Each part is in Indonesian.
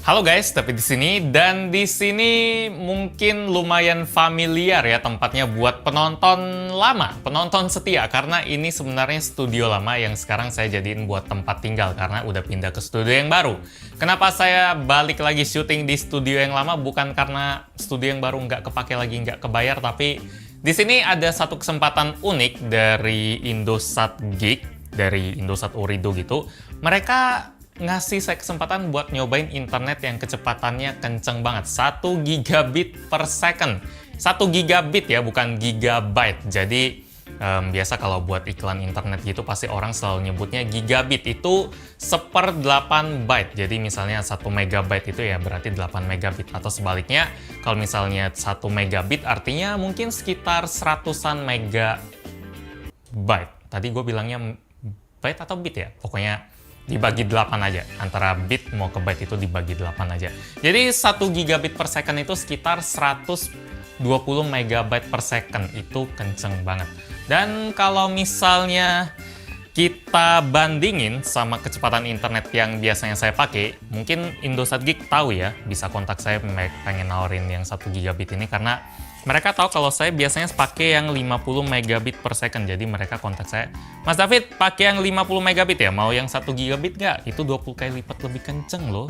Halo guys, tapi di sini mungkin lumayan familiar ya tempatnya buat penonton lama, penonton setia karena ini sebenarnya studio lama yang sekarang saya jadiin buat tempat tinggal karena udah pindah ke studio yang baru. Kenapa saya balik lagi syuting di studio yang lama? Bukan karena studio yang baru nggak kepake lagi, nggak kebayar, tapi di sini ada satu kesempatan unik dari Indosat Gig, dari Indosat Ooredoo gitu. Mereka ngasih saya kesempatan buat nyobain internet yang kecepatannya kenceng banget. 1 gigabit per second. 1 gigabit ya, bukan gigabyte. Jadi biasa kalau buat iklan internet gitu pasti orang selalu nyebutnya gigabit. Itu 1/8 byte. Jadi misalnya 1 megabyte itu ya berarti 8 megabit. Atau sebaliknya, kalau misalnya 1 megabit artinya mungkin sekitar 100-an megabyte. Tadi gue bilangnya byte atau bit ya? Pokoknya dibagi 8 aja, antara bit mau ke byte itu dibagi 8 aja. Jadi 1 gigabit per second itu sekitar 120 megabyte per second, itu kenceng banget. Dan kalau misalnya kita bandingin sama kecepatan internet yang biasanya saya pakai, mungkin Indosat Gig tahu ya, bisa kontak saya pengen nawarin yang 1 gigabit ini karena mereka tahu kalau saya biasanya pakai yang 50 megabit per second. Jadi mereka kontak saya, Mas David pakai yang 50 megabit ya? Mau yang 1 gigabit nggak? Itu 20 kali lipat lebih kenceng loh.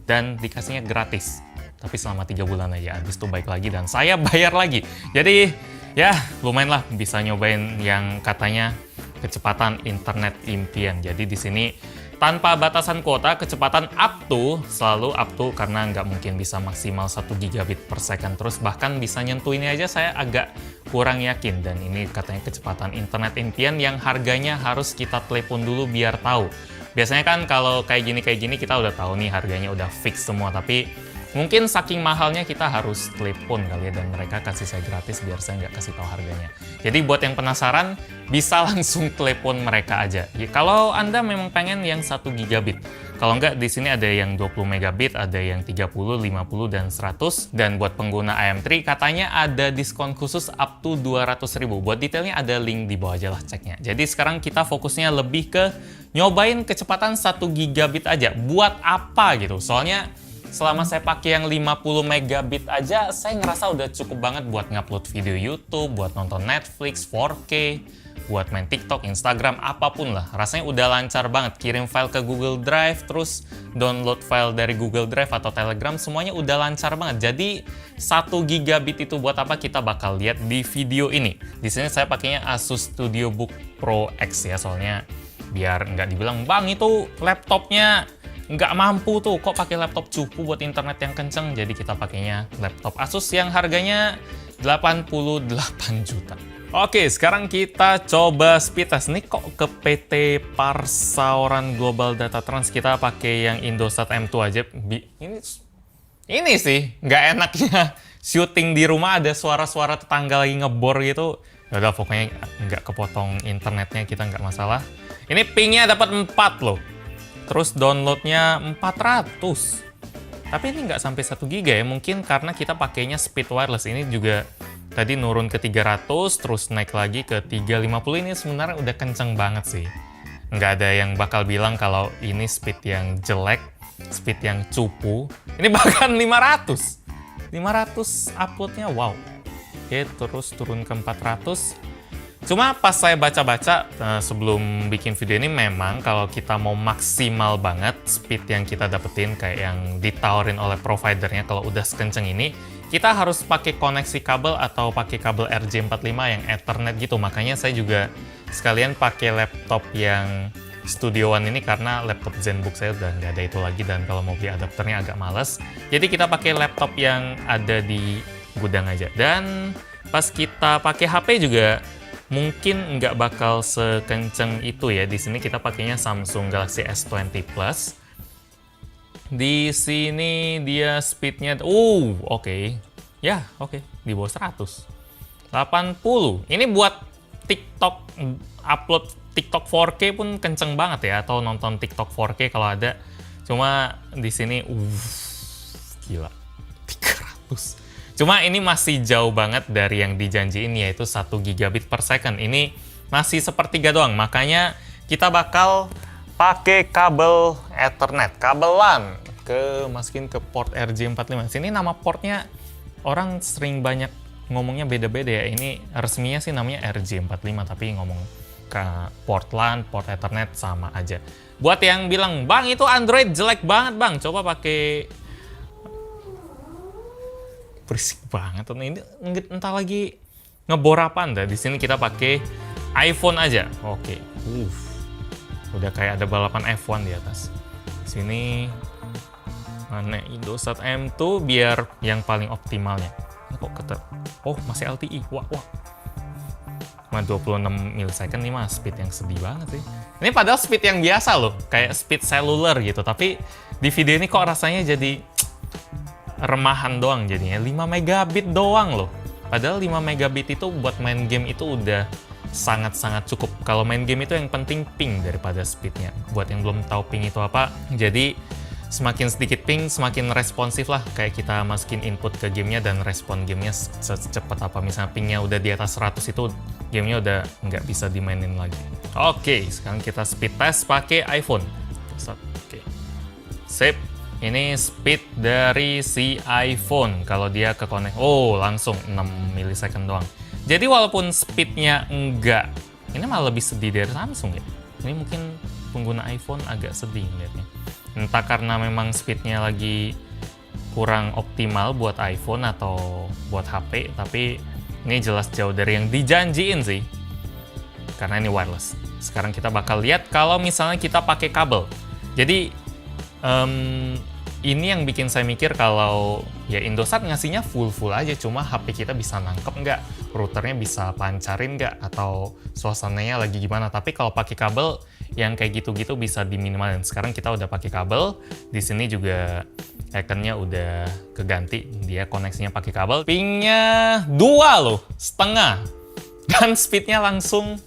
Dan dikasihnya gratis. Tapi selama 3 bulan aja, habis itu baik lagi dan saya bayar lagi. Jadi ya lumayan lah bisa nyobain yang katanya kecepatan internet impian. Jadi di sini tanpa batasan kuota, kecepatan selalu up to karena nggak mungkin bisa maksimal 1 gigabit per second terus, bahkan bisa nyentuh ini aja saya agak kurang yakin. Dan ini katanya kecepatan internet impian yang harganya harus kita telepon dulu biar tahu. Biasanya kan kalau kayak gini kita udah tahu nih harganya udah fix semua, tapi mungkin saking mahalnya kita harus telepon kali ya, dan mereka kasih saya gratis biar saya nggak kasih tahu harganya. Jadi buat yang penasaran, bisa langsung telepon mereka aja. Ya, kalau Anda memang pengen yang 1 gigabit. Kalau nggak, di sini ada yang 20 megabit, ada yang 30, 50, dan 100. Dan buat pengguna IM3, katanya ada diskon khusus up to 200.000. Buat detailnya ada link di bawah aja lah ceknya. Jadi sekarang kita fokusnya lebih ke nyobain kecepatan 1 gigabit aja. Buat apa gitu? Soalnya selama saya pakai yang 50 megabit aja, saya ngerasa udah cukup banget buat ngupload video YouTube, buat nonton Netflix, 4K, buat main TikTok, Instagram, apapun lah. Rasanya udah lancar banget. Kirim file ke Google Drive, terus download file dari Google Drive atau Telegram, semuanya udah lancar banget. Jadi 1 gigabit itu buat apa, kita bakal lihat di video ini. Di sini saya pakainya Asus StudioBook Pro X ya, soalnya biar nggak dibilang, Bang itu laptopnya nggak mampu tuh, kok pakai laptop cupu buat internet yang kenceng. Jadi kita pakainya laptop Asus yang harganya 88 juta. Oke, sekarang kita coba speed test. Nih kok ke PT Parsauran Global Data Trans kita pakai yang Indosat M2 aja. Ini sih nggak enaknya syuting di rumah ada suara-suara tetangga lagi ngebor gitu. Yaudah pokoknya nggak kepotong internetnya, kita nggak masalah. Ini pingnya dapat 4 loh. Terus downloadnya 400. Tapi ini nggak sampai 1 giga ya, mungkin karena kita pakainya speed wireless. Ini juga tadi nurun ke 300, terus naik lagi ke 350. Ini sebenarnya udah kenceng banget sih. Nggak ada yang bakal bilang kalau ini speed yang jelek, speed yang cupu. Ini bahkan 500. 500 uploadnya, wow. Oke, terus turun ke 400. Cuma pas saya baca-baca sebelum bikin video ini, memang kalau kita mau maksimal banget speed yang kita dapetin kayak yang ditawarin oleh providernya, kalau udah sekenceng ini, kita harus pakai koneksi kabel atau pakai kabel RJ45 yang Ethernet gitu. Makanya saya juga sekalian pakai laptop yang Studio One ini karena laptop ZenBook saya udah nggak ada itu lagi, dan kalau mau beli adapternya agak males. Jadi kita pakai laptop yang ada di gudang aja. Dan pas kita pakai HP juga mungkin nggak bakal sekenceng itu ya. Di sini kita pakainya Samsung Galaxy S20 Plus. Di sini dia speednya, oke. Ya, oke. Di bawah 100. 80. Ini buat TikTok, upload TikTok 4K pun kenceng banget ya. Atau nonton TikTok 4K kalau ada. Cuma di sini, gila. 300. Cuma ini masih jauh banget dari yang dijanjiin, yaitu 1 gigabit per second. Ini masih sepertiga doang, makanya kita bakal pakai kabel Ethernet, kabel LAN. masukin ke port RJ45. Sini nama portnya orang sering banyak ngomongnya beda-beda ya. Ini resminya sih namanya RJ45, tapi ngomong ke port LAN, port Ethernet sama aja. Buat yang bilang, "Bang, itu Android jelek banget, Bang. Coba pakai..." Berisik banget. Ini entah lagi ngebor apaan dah. Di sini kita pakai iPhone aja. Oke. Udah kayak ada balapan F1 di atas. Sini mana Indosat M2 biar yang paling optimalnya. Ini kok ketat. Oh, masih LTE. Wah. Cuma 26 millisecond nih mas, speed yang sedih banget sih. Ini padahal speed yang biasa loh, kayak speed cellular gitu. Tapi di video ini kok rasanya jadi remahan doang jadinya. 5 megabit doang loh. Padahal 5 megabit itu buat main game itu udah sangat-sangat cukup. Kalau main game itu yang penting ping daripada speednya. Buat yang belum tahu ping itu apa, jadi semakin sedikit ping, semakin responsif lah. Kayak kita masukin input ke gamenya dan respon gamenya secepat apa. Misalnya pingnya udah di atas 100 itu, gamenya udah nggak bisa dimainin lagi. Oke, sekarang kita speed test pakai iPhone. Oke, sip. Ini speed dari si iPhone. Kalau dia ke connect, oh langsung 6 millisecond doang. Jadi walaupun speednya enggak, ini malah lebih sedih dari Samsung ya. Ini mungkin pengguna iPhone agak sedih lihatnya. Entah karena memang speednya lagi kurang optimal buat iPhone atau buat HP, tapi ini jelas jauh dari yang dijanjiin sih. Karena ini wireless. Sekarang kita bakal lihat kalau misalnya kita pakai kabel. Jadi ini yang bikin saya mikir kalau ya Indosat ngasihnya full aja, cuma HP kita bisa nangkep nggak, routernya bisa pancarin nggak, atau suasananya lagi gimana. Tapi kalau pakai kabel yang kayak gitu-gitu bisa diminimalin. Sekarang kita udah pakai kabel, di sini juga iconnya udah keganti, dia koneksinya pakai kabel. Pingnya 2 loh, setengah, dan speednya langsung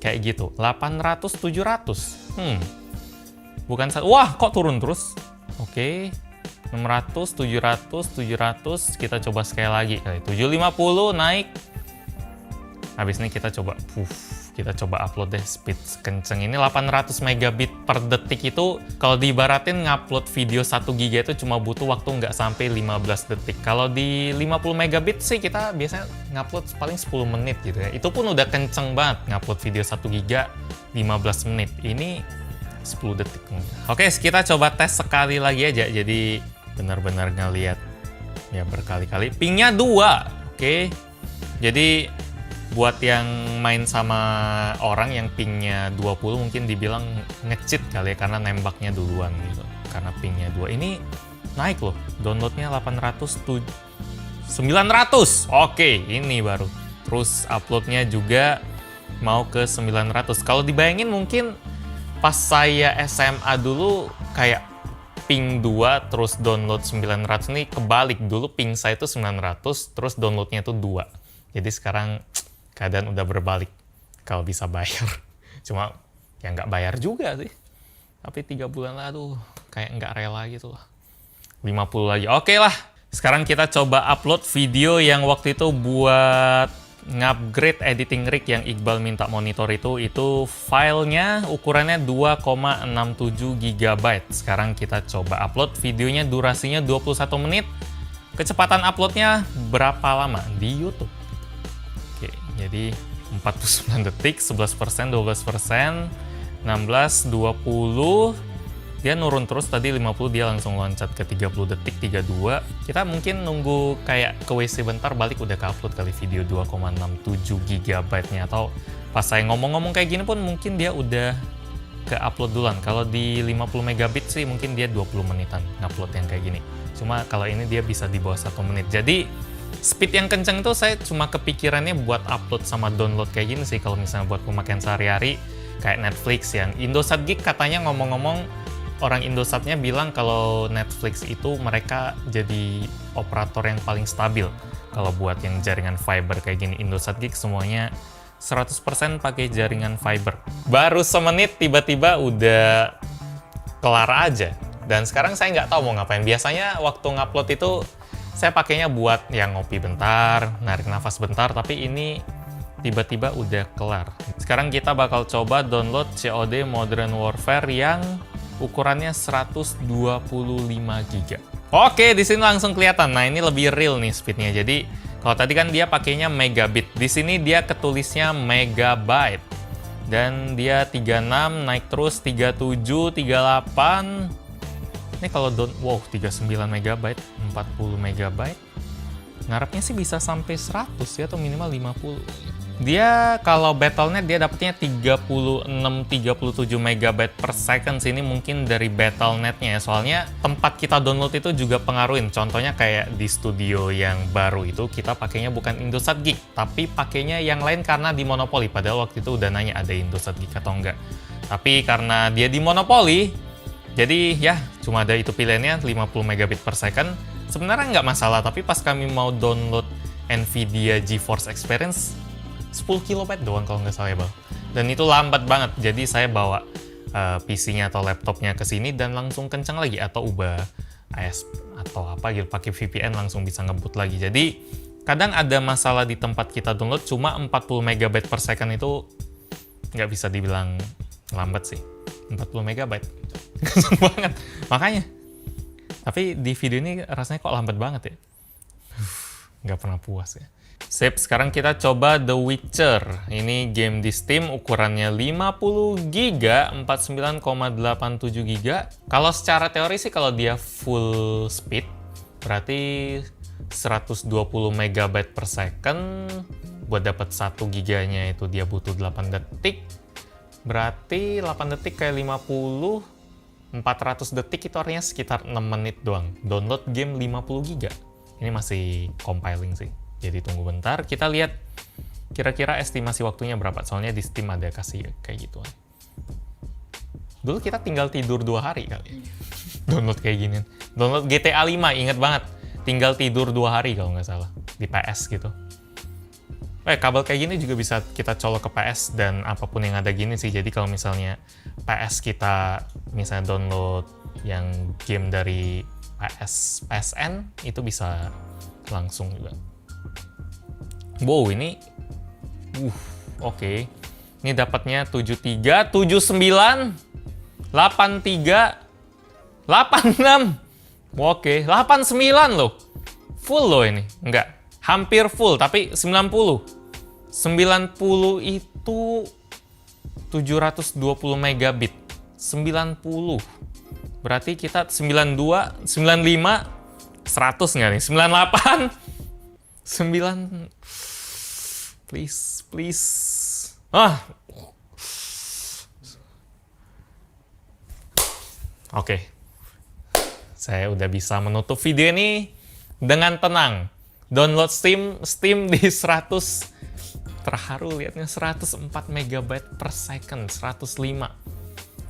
kayak gitu, 800-700. Bukan wah kok turun terus. Oke, 600, 700, kita coba sekali lagi kali. 750 naik. Habis ini kita coba upload deh speed kenceng ini 800 megabit per detik. Itu kalau diibaratin ngupload video 1 giga itu cuma butuh waktu nggak sampai 15 detik. Kalau di 50 megabit sih kita biasanya ngupload paling 10 menit gitu ya. Itu pun udah kenceng banget ngupload video 1 giga 15 menit. Ini 10 detik. Oke, kita coba tes sekali lagi aja. Jadi benar-benar ngeliat ya berkali-kali. Pingnya 2. Oke. Jadi buat yang main sama orang yang pingnya 20 mungkin dibilang nge-cheat kali ya, karena nembaknya duluan gitu. Karena pingnya 2. Ini naik loh. Downloadnya 800, 900. Oke, ini baru. Terus uploadnya juga mau ke 900. Kalau dibayangin mungkin pas saya SMA dulu kayak ping 2 terus download 900, nih kebalik. Dulu ping saya itu 900 terus downloadnya itu 2. Jadi sekarang keadaan udah berbalik kalau bisa bayar. Cuma ya nggak bayar juga sih. Tapi 3 bulan lah, aduh kayak nggak rela gitu lah. 50 lagi. Oke lah. Sekarang kita coba upload video yang waktu itu buat ngupgrade editing rig yang Iqbal minta monitor itu filenya ukurannya 2,67 GB. Sekarang kita coba upload videonya, durasinya 21 menit. Kecepatan uploadnya berapa lama di YouTube? Oke, jadi 49 detik, 11%, 12%, 16, 20. Dia nurun terus, tadi 50 dia langsung loncat ke 30 detik, 32. Kita mungkin nunggu kayak ke WC bentar, balik udah ke-upload kali video 2,67 GB-nya. Atau pas saya ngomong-ngomong kayak gini pun mungkin dia udah ke-upload duluan. Kalau di 50 megabit sih mungkin dia 20 menitan ngupload yang kayak gini. Cuma kalau ini dia bisa di bawah 1 menit. Jadi speed yang kenceng itu saya cuma kepikirannya buat upload sama download kayak gini sih. Kalau misalnya buat pemakaian sehari-hari kayak Netflix yang Indosat Geek katanya ngomong-ngomong, orang Indosatnya bilang kalau Netflix itu mereka jadi operator yang paling stabil. Kalau buat yang jaringan fiber kayak gini, Indosat Geek semuanya 100% pakai jaringan fiber. Baru semenit tiba-tiba udah kelar aja. Dan sekarang saya nggak tahu mau ngapain. Biasanya waktu ngupload itu saya pakainya buat yang ngopi bentar, narik nafas bentar, tapi ini tiba-tiba udah kelar. Sekarang kita bakal coba download COD Modern Warfare yang ukurannya 125 GB. Oke, di sini langsung kelihatan. Nah, ini lebih real nih speednya. Jadi, kalau tadi kan dia pakainya megabit. Di sini dia ketulisnya megabyte. Dan dia 36, naik terus 37, 38. Ini kalau wow, 39 megabyte, 40 megabyte. Ngarepnya sih bisa sampai 100 ya, atau minimal 50. Dia kalau Battle.net dia dapetnya 36-37 megabyte per second. Sini mungkin dari Battle.net-nya ya. Soalnya tempat kita download itu juga pengaruhin. Contohnya kayak di studio yang baru itu kita pakainya bukan Indosat Gig, tapi pakainya yang lain karena di Monopoli. Padahal waktu itu udah nanya ada Indosat Gig atau enggak. Tapi karena dia di Monopoli, jadi ya cuma ada itu pilihannya 50 megabit per second. Sebenarnya nggak masalah, tapi pas kami mau download Nvidia GeForce Experience 10 kilobyte doang kalau nggak salah ya Bang. Dan itu lambat banget, jadi saya bawa PC-nya atau laptopnya ke sini dan langsung kencang lagi, atau ubah AS atau apa gitu, pakai VPN langsung bisa ngebut lagi. Jadi kadang ada masalah di tempat kita download, cuma 40 megabyte per second itu nggak bisa dibilang lambat sih. 40 megabyte kencang banget, makanya. Tapi di video ini rasanya kok lambat banget ya. Nggak pernah puas ya. Sip, sekarang kita coba The Witcher. Ini game di Steam, ukurannya 50 GB, 49,87 GB. Kalau secara teori sih kalau dia full speed, berarti 120 MB per second. Buat dapat 1 GB-nya itu dia butuh 8 detik. Berarti 8 detik kayak 50, 400 detik itu artinya sekitar 6 menit doang. Download game 50 GB. Ini masih compiling sih. Jadi tunggu bentar, kita lihat kira-kira estimasi waktunya berapa. Soalnya di Steam ada kasih kayak gitu. Dulu kita tinggal tidur 2 hari kali. Download kayak gini. Download GTA 5, inget banget. Tinggal tidur 2 hari kalau nggak salah. Di PS gitu. Kabel kayak gini juga bisa kita colok ke PS dan apapun yang ada gini sih. Jadi kalau misalnya PS kita misalnya download yang game dari PSN, itu bisa langsung juga. Wow, ini oke. Ini dapatnya 73, 79, 83, 86. Oke, 89 loh. Full loh ini. Enggak, hampir full, tapi 90. 90 itu 720 megabit. 90. Berarti kita 92, 95, 100 nggak nih? 98, 9, please. Oke. Saya udah bisa menutup video ini dengan tenang. Download Steam di 100, terharu lihatnya 104 MB per second, 105,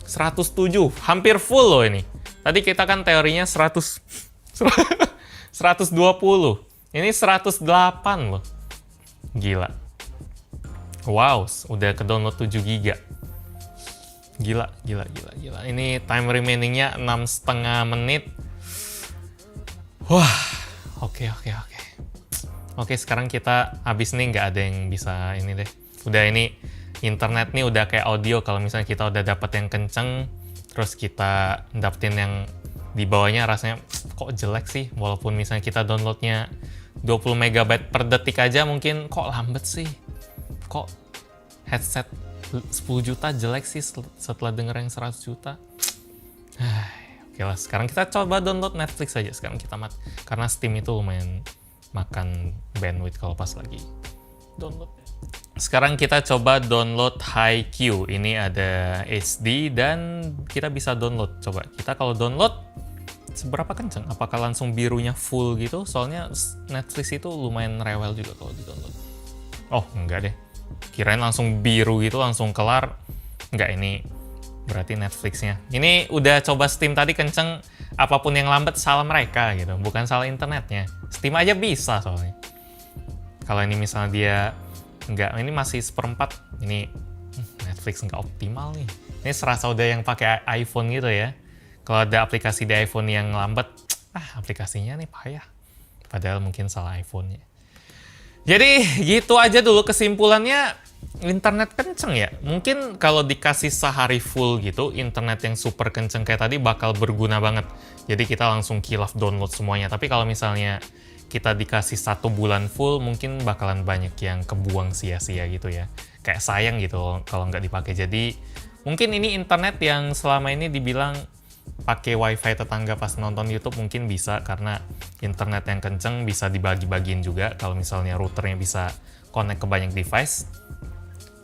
107, hampir full loh ini. Tadi kita kan teorinya 100, 120. Ini 108 loh. Gila. Wow, udah ke download 7 GB. Gila. Ini time remaining-nya 6,5 menit. Wah, oke. Oke, sekarang kita habis nih, nggak ada yang bisa ini deh. Udah ini, internet nih udah kayak audio. Kalau misalnya kita udah dapet yang kenceng, terus kita dapetin yang di bawahnya rasanya kok jelek sih. Walaupun misalnya kita downloadnya 20 MB per detik aja mungkin kok lambat sih. Kok headset 10 juta jelek sih setelah denger yang 100 juta. Oke lah, sekarang kita coba download Netflix aja. Sekarang kita karena Steam itu lumayan makan bandwidth kalau pas lagi download. Sekarang kita coba download HiQ. Ini ada HD dan kita bisa download. Coba kita kalau download seberapa kenceng? Apakah langsung birunya full gitu? Soalnya Netflix itu lumayan rewel juga kalau di download. Oh, enggak deh. Kirain langsung biru gitu, langsung kelar. Enggak, ini berarti Netflix-nya. Ini udah coba Steam tadi kenceng, apapun yang lambat salah mereka gitu, bukan salah internetnya. Steam aja bisa soalnya. Kalau ini misalnya dia enggak, ini masih 1/4. Ini Netflix nggak optimal nih. Ini serasa udah yang pakai iPhone gitu ya. Kalau ada aplikasi di iPhone yang lambat, aplikasinya nih payah. Padahal mungkin salah iPhone-nya. Jadi gitu aja dulu kesimpulannya. Internet kenceng ya? Mungkin kalau dikasih sehari full gitu, internet yang super kenceng kayak tadi bakal berguna banget. Jadi kita langsung kilaf download semuanya. Tapi kalau misalnya kita dikasih 1 bulan full, mungkin bakalan banyak yang kebuang sia-sia gitu ya. Kayak sayang gitu kalau nggak dipakai. Jadi mungkin ini internet yang selama ini dibilang pakai wifi tetangga pas nonton YouTube mungkin bisa, karena internet yang kenceng bisa dibagi-bagiin juga kalau misalnya routernya bisa connect ke banyak device.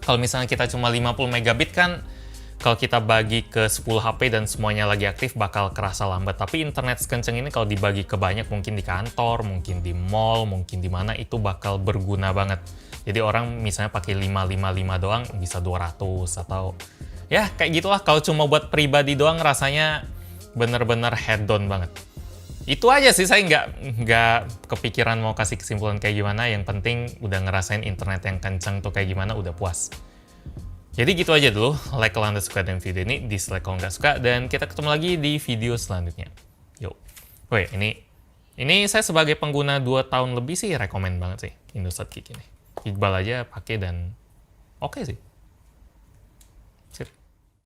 Kalau misalnya kita cuma 50 megabit kan, kalau kita bagi ke 10 HP dan semuanya lagi aktif bakal kerasa lambat. Tapi internet sekenceng ini kalau dibagi ke banyak, mungkin di kantor, mungkin di mall, mungkin di mana, itu bakal berguna banget. Jadi orang misalnya pakai 555 doang bisa 200 atau ya kayak gitulah. Kalau cuma buat pribadi doang rasanya bener-bener head down banget. Itu aja sih, saya nggak kepikiran mau kasih kesimpulan kayak gimana. Yang penting udah ngerasain internet yang kenceng tuh kayak gimana, udah puas. Jadi gitu aja dulu. Like kalau anda suka dengan video ini, dislike kalau nggak suka, dan kita ketemu lagi di video selanjutnya. Yuk. Weh, ini saya sebagai pengguna 2 tahun lebih sih rekomen banget sih Indosat Kick ini. Iqbal aja pakai dan oke sih.